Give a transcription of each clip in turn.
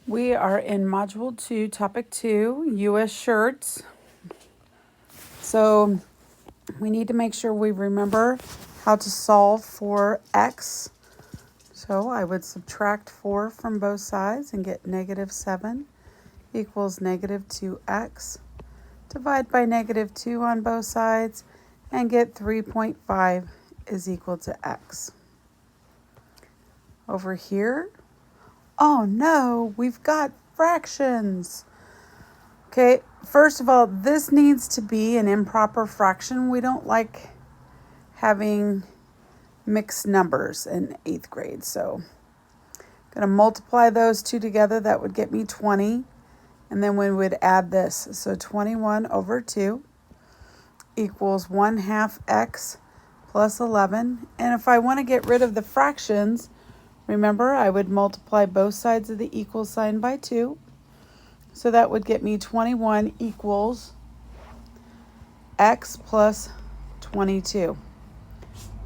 We are in Module 2, Topic 2, U.S. shirts. So we need to make sure we remember how to solve for x. So I would subtract 4 from both sides and get negative 7 equals negative 2x. Divide by negative 2 on both sides and get 3.5 is equal to x. Over here, oh no, we've got fractions. Okay, first of all, this needs to be an improper fraction. We don't like having mixed numbers in 8th grade. So I'm going to multiply those two together. That would get me 20. And then we would add this. So 21 over 2 equals 1/2 x plus 11. And if I want to get rid of the fractions, remember I would multiply both sides of the equal sign by 2. So that would get me 21 equals x plus 22.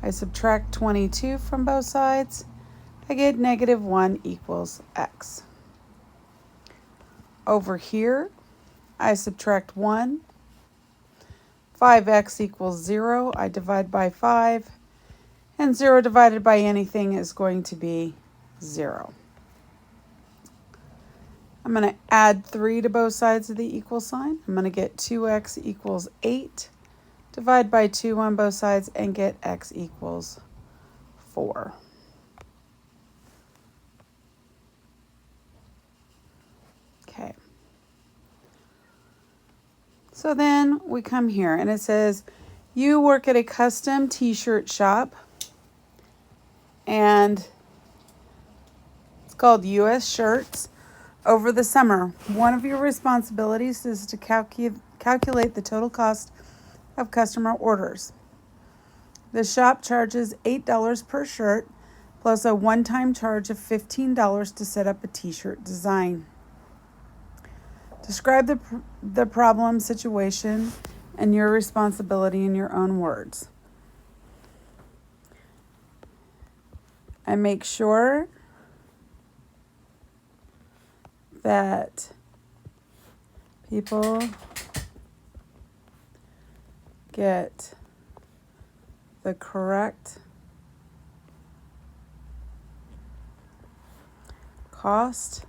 I subtract 22 from both sides. I get negative 1 equals x. Over here, I subtract 1. 5x equals 0. I divide by 5. And 0 divided by anything is going to be 0. I'm going to add 3 to both sides of the equal sign. I'm going to get 2x equals 8. Divide by 2 on both sides and get x equals 4. Okay. So then we come here and it says, you work at a custom t-shirt shop and it's called U.S. Shirts. Over the summer, one of your responsibilities is to calculate the total cost of customer orders. The shop charges $8 per shirt plus a one-time charge of $15 to set up a t-shirt design. Describe the problem situation and your responsibility in your own words. And make sure that people get the correct cost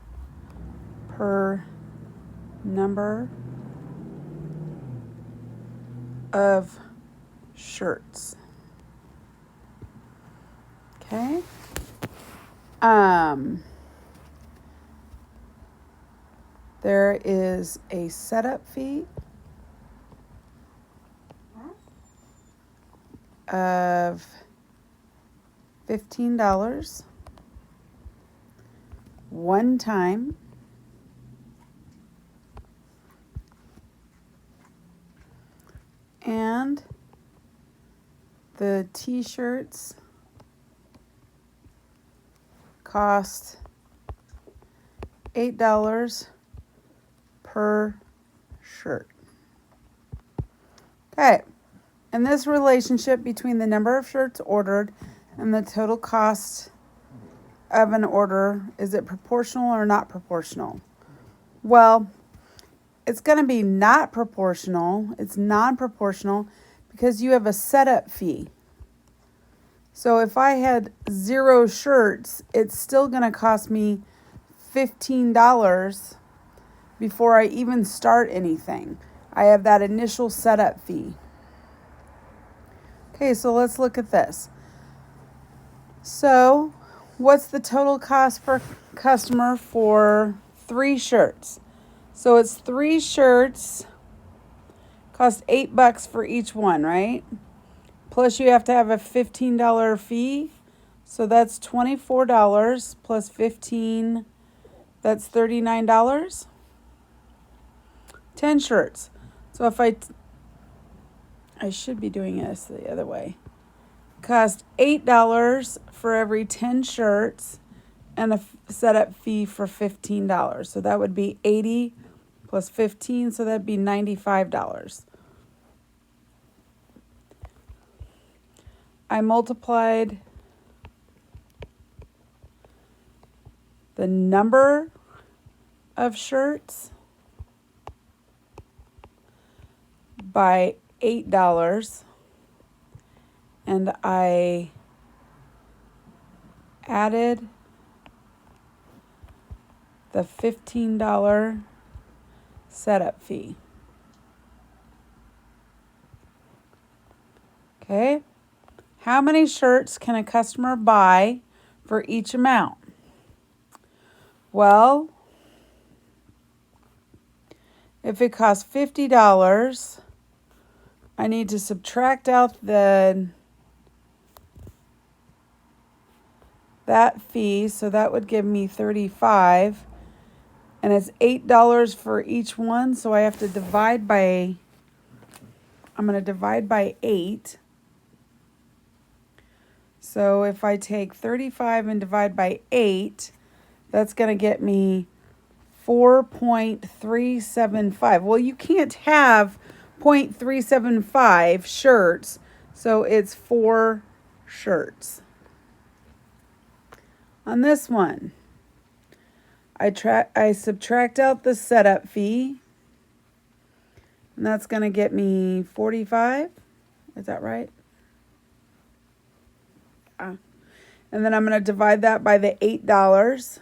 per number of shirts. Okay. There is a setup fee of $15 one time. And the t-shirts cost $8 per shirt. Okay, and this relationship between the number of shirts ordered and the total cost of an order, is it proportional or not proportional? Well, it's going to be not proportional. It's non-proportional because you have a setup fee. So if I had 0 shirts, it's still going to cost me $15 before I even start anything. I have that initial setup fee. Okay, so let's look at this. So what's the total cost per customer for 3 shirts? So it's 3 shirts, cost $8 for each one, right? Plus you have to have a $15 fee. So that's $24 plus 15, that's $39. 10 shirts. So if I should be doing this the other way. Cost $8 for every 10 shirts and a setup fee for $15. So that would be 80 plus 15, so that'd be $95. I multiplied the number of shirts by $8, and I added the $15 setup fee. Okay, how many shirts can a customer buy for each amount? Well, if it costs $50, I need to subtract out that fee, so that would give me $35, and it's $8 for each one, so I have to divide by, I'm going to divide by 8. So if I take 35 and divide by 8, that's going to get me 4.375. Well, you can't have 0.375 shirts, so it's 4 shirts. On this one, I subtract out the setup fee, and that's going to get me 45. Is that right? And then I'm going to divide that by the $8,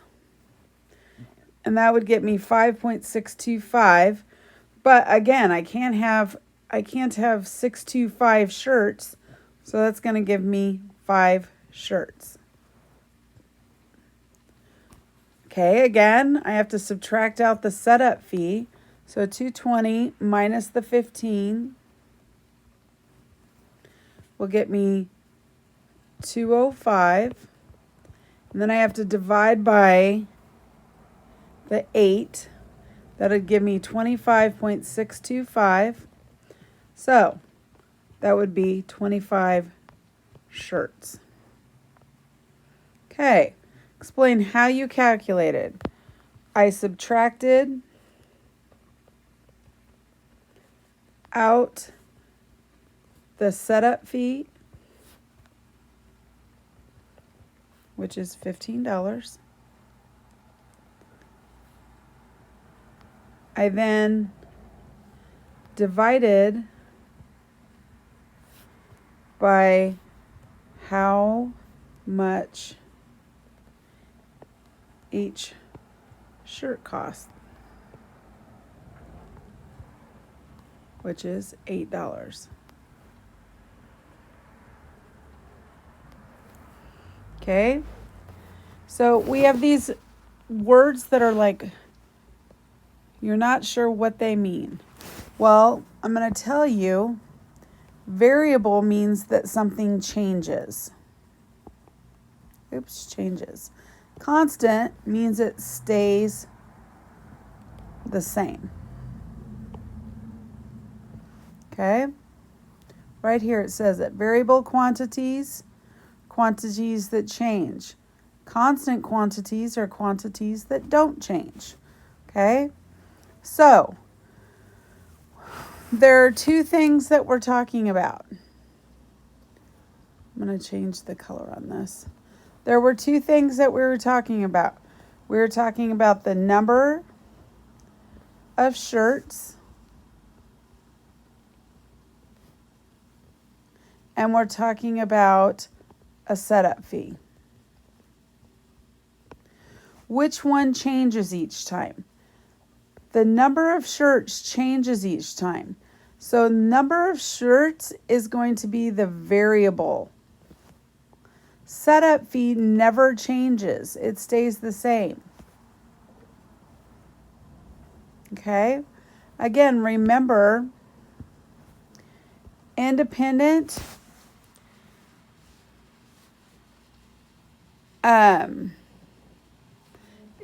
and that would get me 5.625. But again, I can't have 625 shirts, so that's going to give me 5 shirts. Okay, again, I have to subtract out the setup fee. So 220 minus the 15 will get me 205. And then I have to divide by the 8. That would give me 25.625. So that would be 25 shirts. Okay, explain how you calculated. I subtracted out the setup fee, which is $15. I then divided by how much each shirt costs, which is $8. Okay, so we have these words that are like, you're not sure what they mean. Well, I'm going to tell you, variable means that something changes. Changes. Constant means it stays the same. Okay? Right here it says that variable quantities, quantities that change. Constant quantities are quantities that don't change. Okay? So, there are 2 things that we're talking about. I'm going to change the color on this. There were 2 things that we were talking about. We were talking about the number of shirts, and we're talking about a setup fee. Which one changes each time? The number of shirts changes each time. So number of shirts is going to be the variable. Setup fee never changes. It stays the same. Okay? Again, remember, independent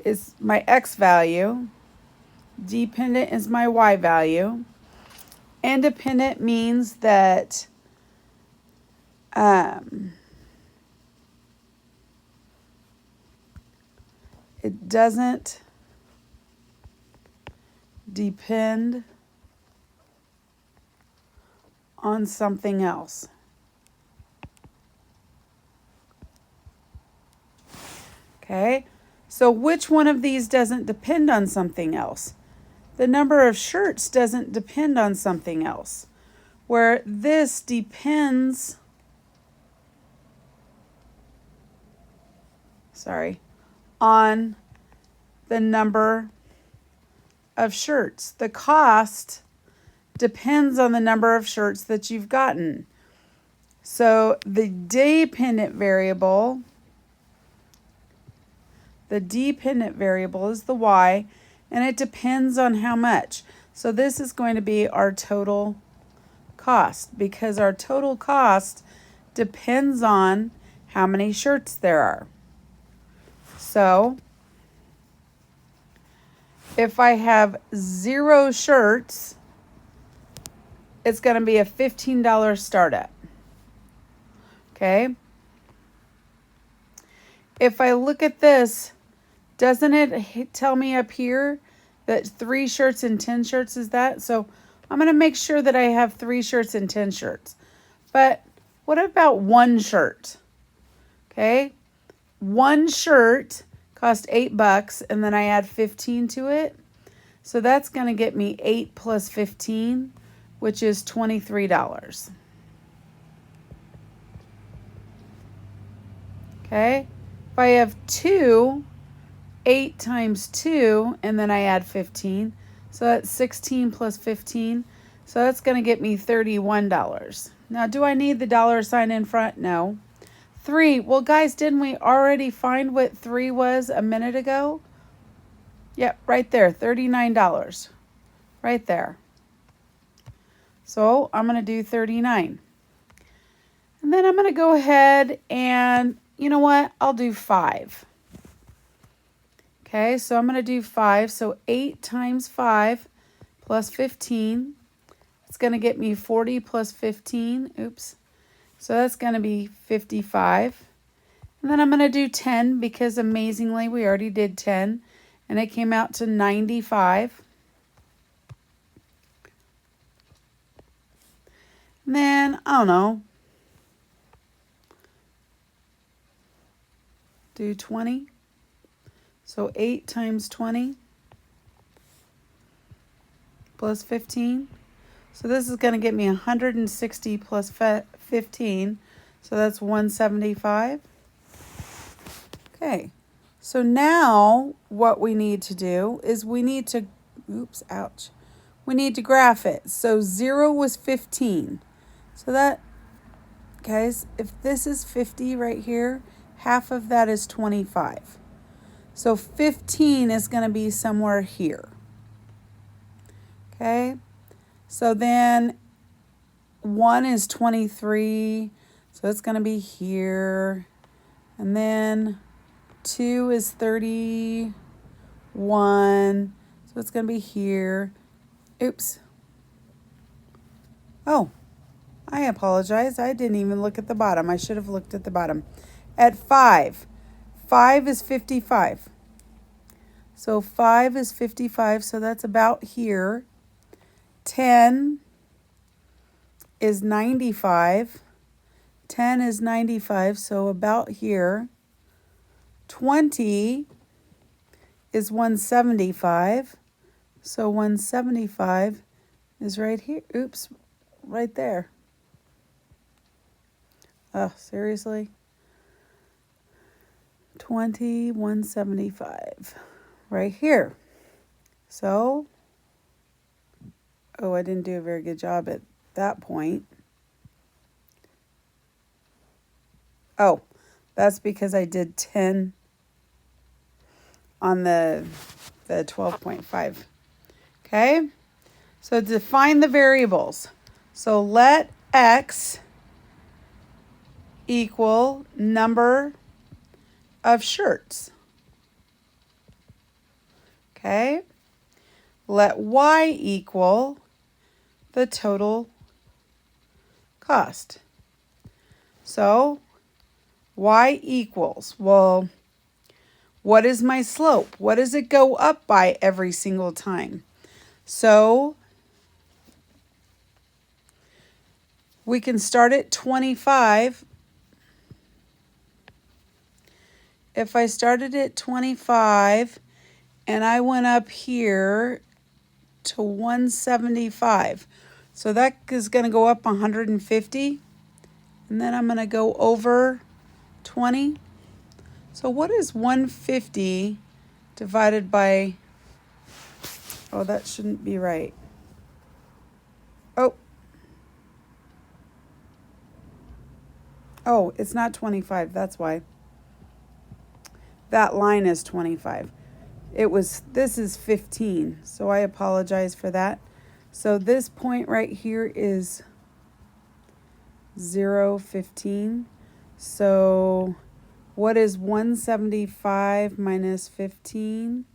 is my X value. Dependent is my Y value. Independent means that it doesn't depend on something else. Okay, So which one of these doesn't depend on something else? The number of shirts doesn't depend on something else, where this depends, on the number of shirts. The cost depends on the number of shirts that you've gotten. So the dependent variable is the y, and it depends on how much. So this is going to be our total cost, because our total cost depends on how many shirts there are. So if I have 0 shirts, it's going to be a $15 startup. Okay. If I look at this, doesn't it tell me up here that 3 shirts and 10 shirts is that? So I'm going to make sure that I have 3 shirts and 10 shirts. But what about 1 shirt? Okay. 1 shirt cost $8, and then I add 15 to it. So that's going to get me 8 plus 15, which is $23. Okay. If I have 2, 8 times 2, and then I add 15. So that's 16 plus 15. So that's going to get me $31. Now, do I need the dollar sign in front? No. 3. Well, guys, didn't we already find what 3 was a minute ago? Yep, right there, $39. Right there. So I'm going to do 39. And then I'm going to go ahead and, you know what? I'll do 5. Okay, so I'm going to do 5. So 8 times 5 plus 15. It's going to get me 40 plus 15. Oops. So that's going to be 55. And then I'm going to do 10 because amazingly we already did 10. And it came out to 95. And then, I don't know, do 20. So 8 times 20 plus 15. So this is going to get me 160 plus 15. So that's 175. Okay. So now what we need to do is we need to, we need to graph it. So 0 was 15. So that, guys, if this is 50 right here, half of that is 25. So 15 is going to be somewhere here. Okay. So then 1 is 23. So it's going to be here. And then 2 is 31. So it's going to be here. Oops. Oh, I apologize. I didn't even look at the bottom. I should have looked at the bottom. At 5. 5 is 55. So 5 is 55. So that's about here. 10 is 95. 10 is 95. So about here. 20 is 175. So 175 is right here. Oops, right there. Oh, seriously? 20, 175. Right here. So, I didn't do a very good job at that point. Oh, that's because I did 10 on the 12.5. Okay? So define the variables. So let x equal number of shirts. Okay? Let y equal the total cost. So y equals, well, what is my slope? What does it go up by every single time? So we can start at 25 if I started at 25 and I went up here to 175, so that is going to go up 150, and then I'm going to go over 20. So what is 150 divided by, oh, that shouldn't be right. Oh, it's not 25, that's why. That line is 25. This is 15, so I apologize for that. So this point right here is 0, 15. So what is 175 minus 15?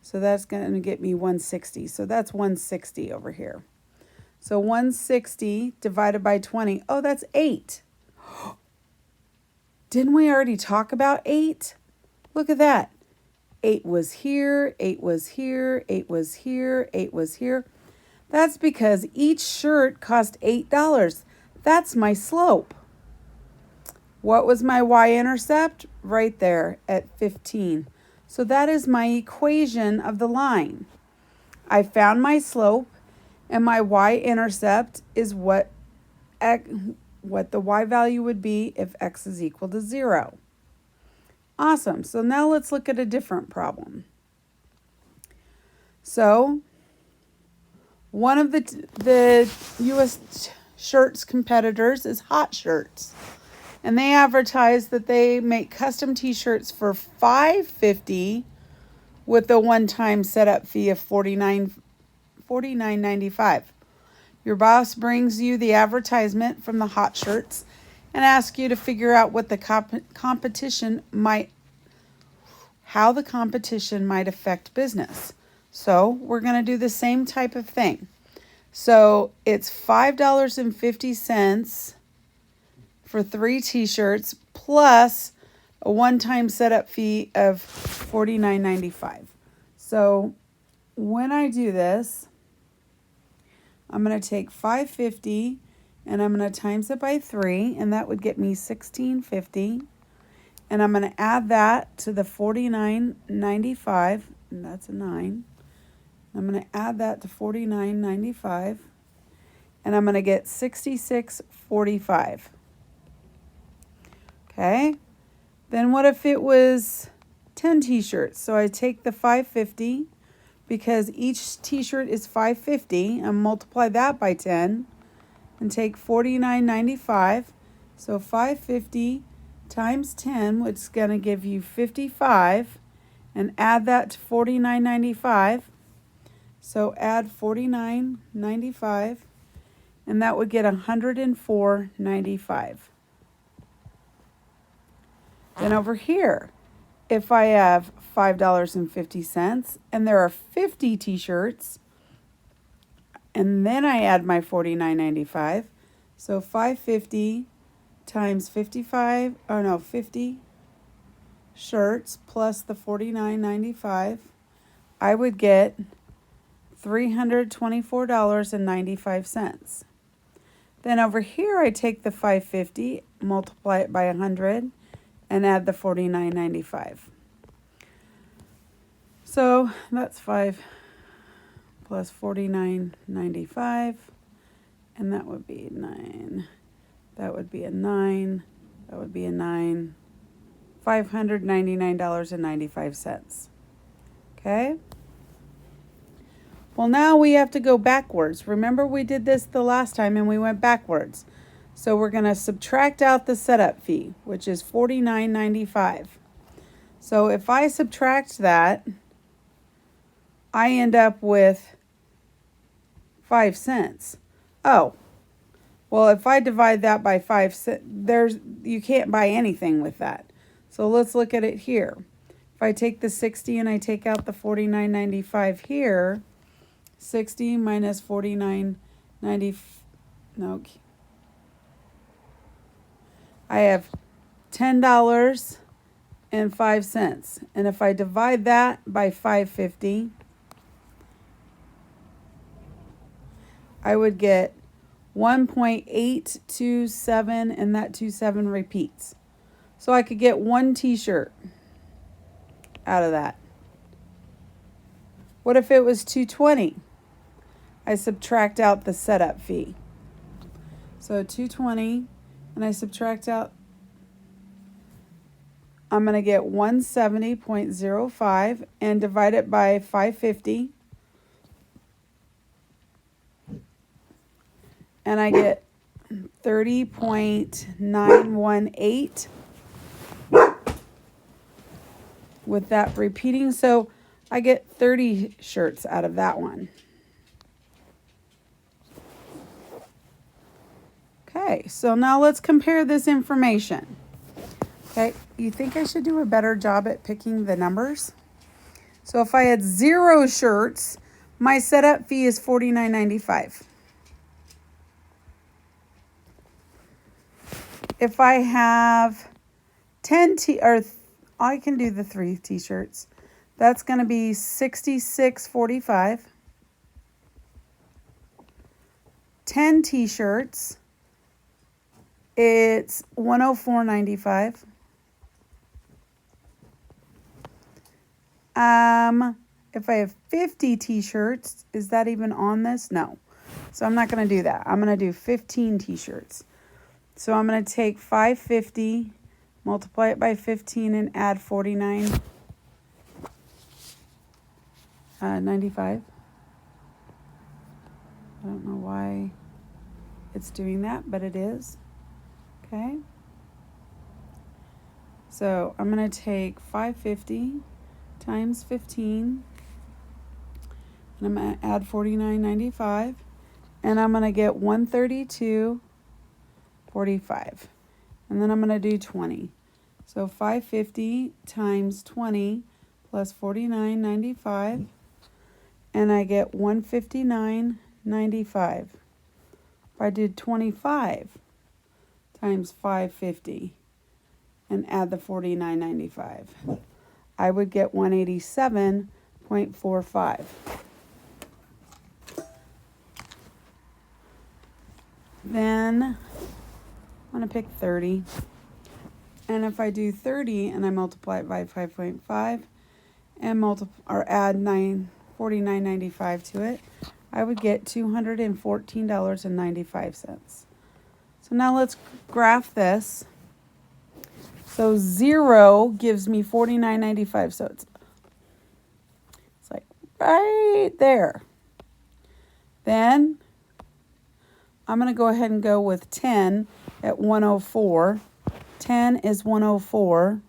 So that's going to get me 160. So that's 160 over here. So 160 divided by 20. Oh, that's 8. Didn't we already talk about 8? Look at that. 8 was here, 8 was here, 8 was here, 8 was here. That's because each shirt cost $8. That's my slope. What was my y-intercept? Right there at 15. So that is my equation of the line. I found my slope, and my y-intercept is what the y value would be if x is equal to 0. Awesome. So now let's look at a different problem. So one of the U.S. Shirts competitors is Hot Shirts. And they advertise that they make custom t-shirts for $5.50 with a one-time setup fee of $49.95. Your boss brings you the advertisement from the Hot Shirts and asks you to figure out what the how the competition might affect business. So we're going to do the same type of thing. So it's $5.50 for 3 t-shirts plus a one-time setup fee of $49.95. So when I do this, I'm going to take $5.50 and I'm going to times it by 3, and that would get me $16.50. And I'm going to add that to the $49.95, and that's a 9. I'm going to add that to $49.95, and I'm going to get $66.45. Okay, then what if it was 10 t-shirts? So I take the $5.50 because each t-shirt is $5.50 and multiply that by 10 and take $49.95. So $5.50 times 10, which is going to give you 55, and add that to $49.95. So add $49.95, and that would get $104.95. Then over here, if I have $5.50 and there are 50 t-shirts, and then I add my $49.95, so $5.50 times 50 shirts plus the $49.95, I would get $324.95. Then over here, I take the $5.50, multiply it by 100, and add the $49.95. So that's 5 plus $49.95, and that would be 9. That would be a 9. That would be a 9. $599.95. Okay? Well, now we have to go backwards. Remember, we did this the last time and we went backwards. So we're going to subtract out the setup fee, which is $49.95. So if I subtract that, I end up with 5 cents. Oh, well, if I divide that by 5 cents, you can't buy anything with that. So let's look at it here. If I take the 60 and I take out the $49.95 here, 60 minus $49.90, no, I have $10.05. And if I divide that by $5.50, I would get 1.827, and that 27 repeats. So I could get one t-shirt. out of that? What if it was $220? I subtract out the setup fee. So $220, and I subtract out, I'm going to get 170.05 and divide it by 550. And I get 30.918 with that repeating. So I get 30 shirts out of that one. Okay, so now let's compare this information. Okay, you think I should do a better job at picking the numbers? So if I had 0 shirts, my setup fee is $49.95. If I have 10 I can do the 3 t-shirts. That's going to be $66.45. 10 t-shirts, it's $104.95. If I have 50 t-shirts, is that even on this? No. So I'm not going to do that. I'm going to do 15 t-shirts. So I'm going to take 550, multiply it by 15, and add 49.95. I don't know why it's doing that, but it is. Okay. So I'm going to take 550 times 15, and I'm going to add 49.95, and I'm going to get 132.45. And then I'm going to do 20. So 550 times 20 plus 49.95, and I get 159.95. If I did 25 times 550 and add the 49.95, I would get 187.45. Then I'm going to pick 30. And if I do 30 and I multiply it by 5.5 and add 49.95 to it, I would get $214.95. So now let's graph this. So 0 gives me $49.95. So it's like right there. Then I'm going to go ahead and go with 10 at 104. 10 is 104.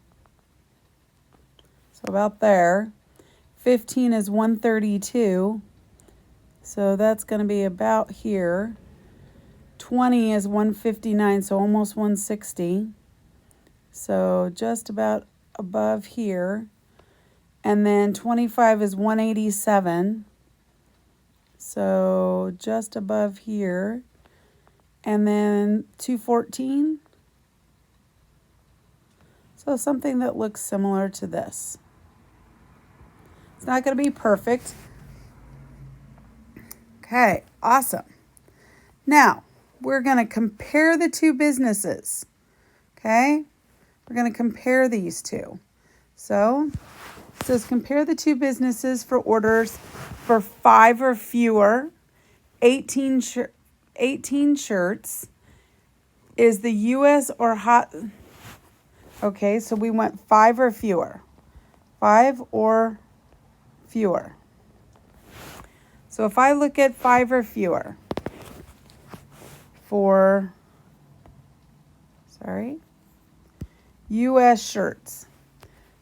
So about there. 15 is 132. So that's going to be about here. 20 is 159, so almost 160. So just about above here. And then 25 is 187. So just above here. And then 214. So something that looks similar to this. It's not going to be perfect. Okay, awesome. Now, we're going to compare the two businesses. Okay? We're going to compare these two. So, it says compare the two businesses for orders for 5 or fewer, 18 shirts. Is the U.S. or hot... Okay, so we went 5 or fewer. 5 or fewer. So if I look at 5 or fewer for, U.S. shirts,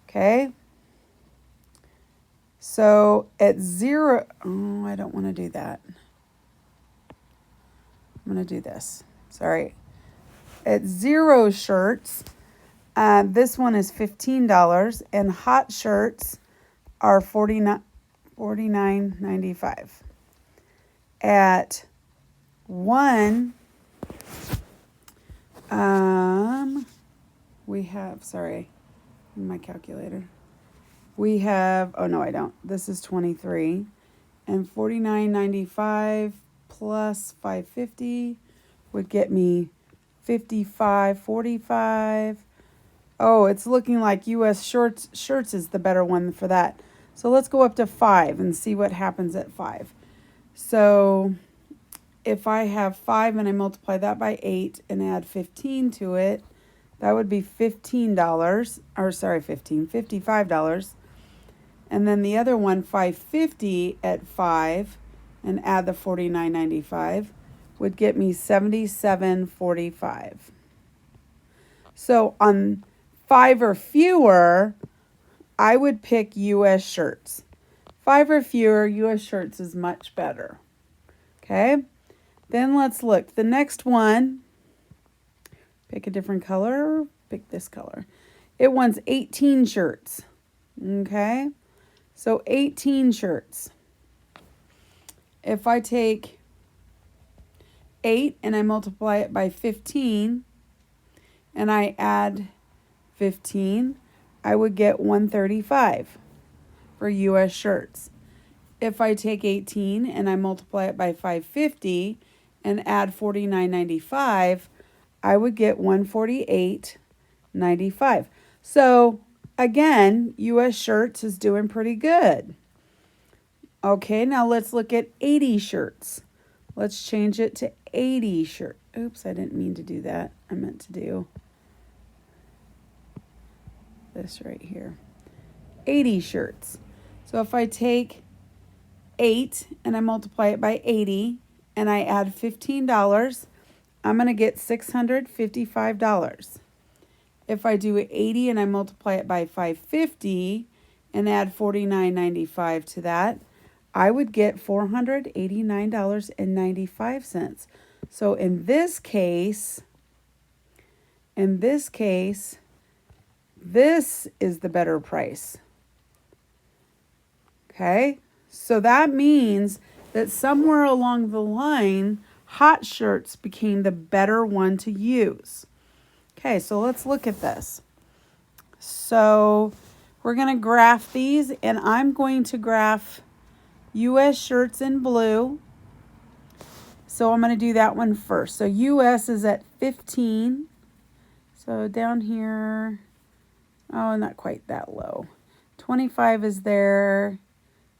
okay? So at 0, I don't want to do that. I'm going to do this. At 0 shirts, this one is $15, and hot shirts are $49.95. At 1, we have, my calculator. We have, oh no, I don't. This is 23, and $49.95 plus 550 would get me $55.45. Oh, it's looking like US shirts is the better one for that. So let's go up to 5 and see what happens at 5. So if I have 5 and I multiply that by 8 and add 15 to it, that would be $15, or sorry, $55. And then the other one, 550 at 5, and add the $49.95, would get me $77.45. So on 5 or fewer, I would pick US shirts. 5 or fewer, US shirts is much better. Okay, then let's look. The next one, pick a different color, pick this color. It wants 18 shirts. Okay, so 18 shirts. If I take 8 and I multiply it by 15 and I add 15, I would get 135 for US shirts. If I take 18 and I multiply it by 550 and add $49.95, I would get $148.95. So again, US shirts is doing pretty good. Okay, now let's look at 80 shirts. Let's change it to 80 shirts. Oops, I didn't mean to do that. I meant to do this right here. 80 shirts. So if I take 8 and I multiply it by 80 and I add $15, I'm going to get $655. If I do 80 and I multiply it by 550 and add $49.95 to that, I would get $489.95. So in this case, this is the better price. Okay, so that means that somewhere along the line, hot shirts became the better one to use. Okay, so let's look at this. So we're going to graph these, and I'm going to graph US shirts in blue. So I'm going to do that one first. So US is at 15. So down here, oh, not quite that low. 25 is there,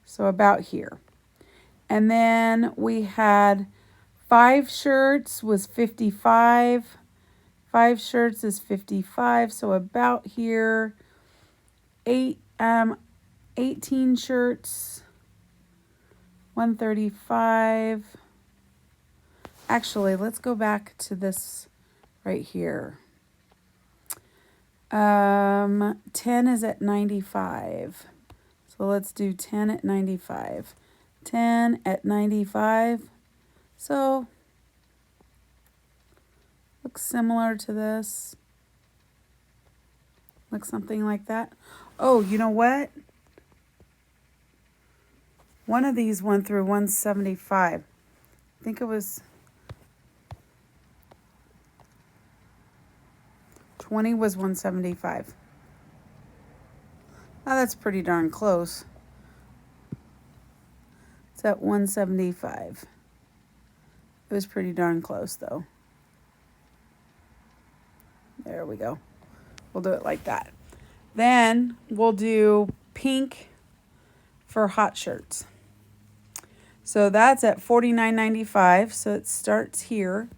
so about here. And then we had 5 shirts was 55. 5 shirts is 55, so about here. 18 shirts, 135. Actually, let's go back to this right here. 10 is at 95. So let's do 10 at 95. 10 at 95. So looks similar to this. Looks something like that. Oh, you know what? One of these went through 175. I think it was 20 was 175. Now that's pretty darn close. It's at 175. It was pretty darn close though. There we go. We'll do it like that. Then we'll do pink for hot shirts. So that's at $49.95. So it starts here.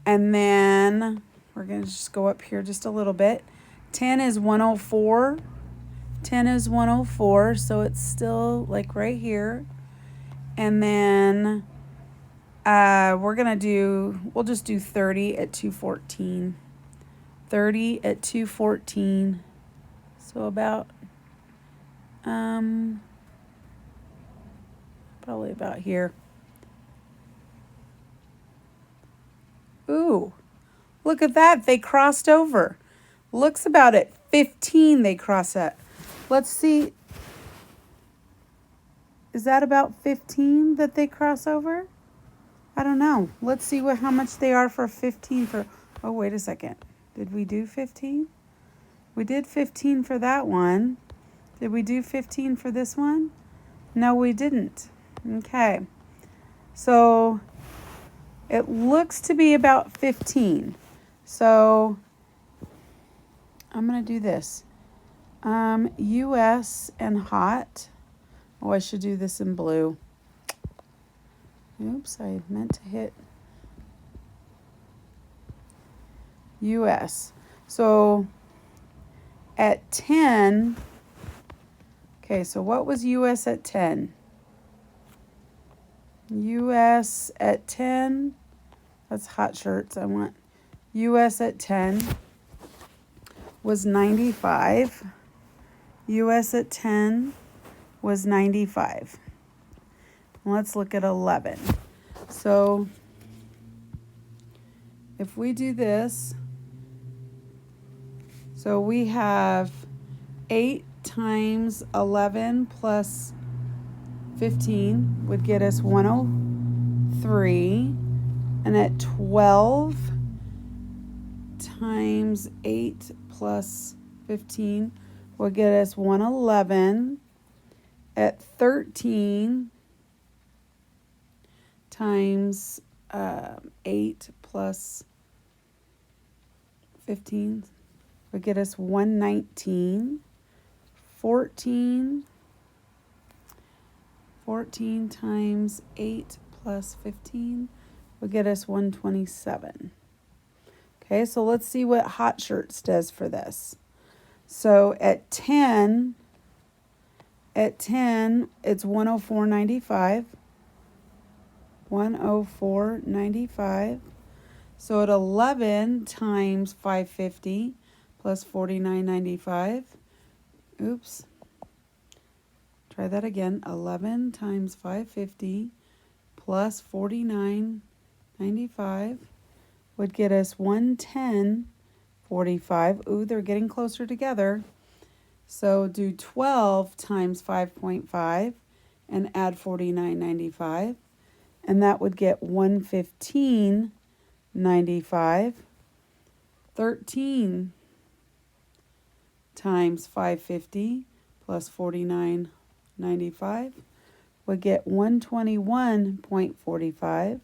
And then we're going to just go up here just a little bit. 10 is 104. 10 is 104. So it's still like right here. And then we'll just do 30 at 214. 30 at 214. So about probably about here. Ooh, look at that. They crossed over. Looks about at 15 they cross at. Let's see. Is that about 15 that they cross over? I don't know. Let's see how much they are for 15 for. Oh, wait a second. Did we do 15? We did 15 for that one. Did we do 15 for this one? No, we didn't. Okay. So it looks to be about 15. So I'm going to do this. US and hot. Oh, I should do this in blue. Oops, I meant to hit US. So at 10, okay, so what was US at 10? US at 10, that's hot shirts. I want US at 10 was 95. US at 10 was 95. Let's look at 11. So if we do this, so we have 8 times 11 plus 15 would get us 103. And at 12 times 8 plus 15 would get us 111. At 13 times 8 plus 15 would get us 119. 14 times 8 plus 15 would get us 127. Okay, so let's see what hot shirts does for this. So at 10, it's 104.95. 104.95. So at 11 times 550 plus 49.95. Oops. Try that again. 11 times 550 plus 49.95 would get us 110.45. Ooh, they're getting closer together. So do 12 times 5.5 and add 49.95. And that would get 115.95. 13 times 550 plus 49.95 would get 121.45.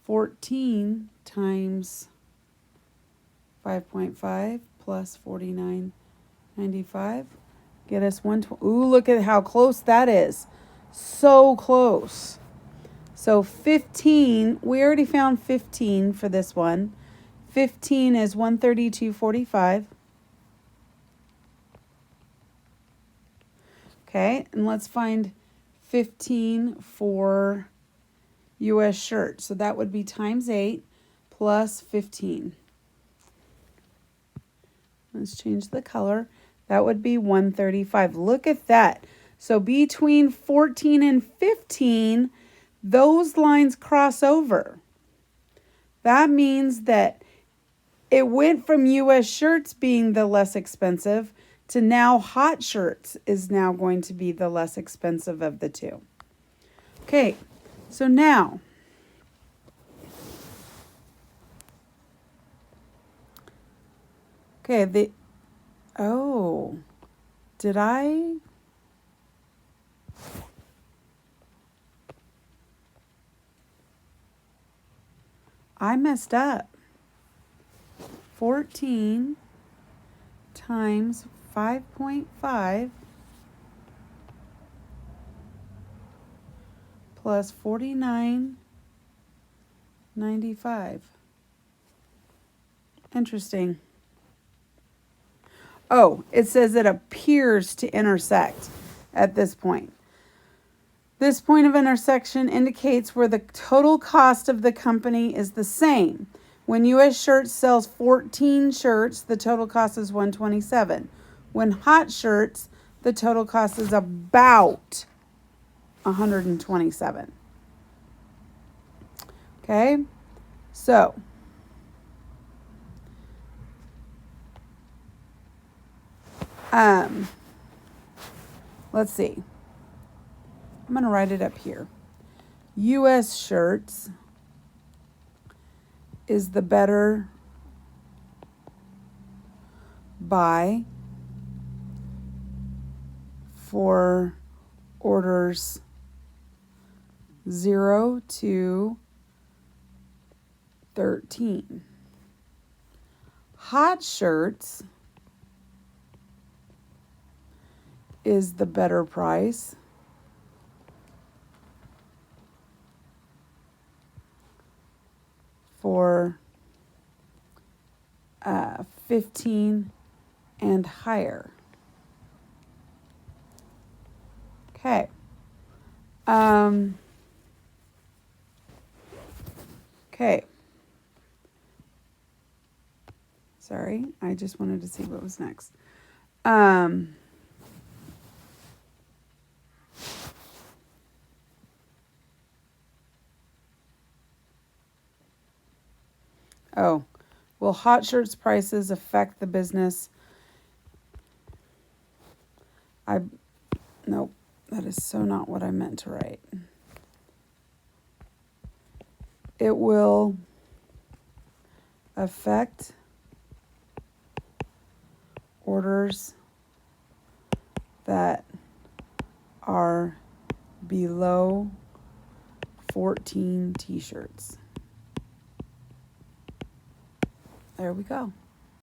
14 times 5.5 plus 49.95 get us 120. Ooh, look at how close that is. So close. So 15, we already found 15 for this one. 15 is 132.45. Okay, and let's find 15 for US shirt. So that would be times 8 plus 15. Let's change the color. That would be 135. Look at that. So between 14 and 15, those lines cross over. That means that it went from US shirts being the less expensive to now hot shirts is now going to be the less expensive of the two. Okay, so now did I messed up. 14 times 5.5 plus 49.95. Interesting. Oh, it says it appears to intersect at this point. This point of intersection indicates where the total cost of the company is the same. When US Shirts sells 14 shirts, the total cost is $127. When Hot Shirts, the total cost is about $127. Okay, so let's see. I'm going to write it up here. US Shirts is the better buy for orders 0 to 13. Hot Shirts is the better price. For 15 and higher. Okay. Okay. Sorry, I just wanted to see what was next. Oh, will hot shirts prices affect the business? Nope, that is so not what I meant to write. It will affect orders that are below 14 t-shirts. There we go.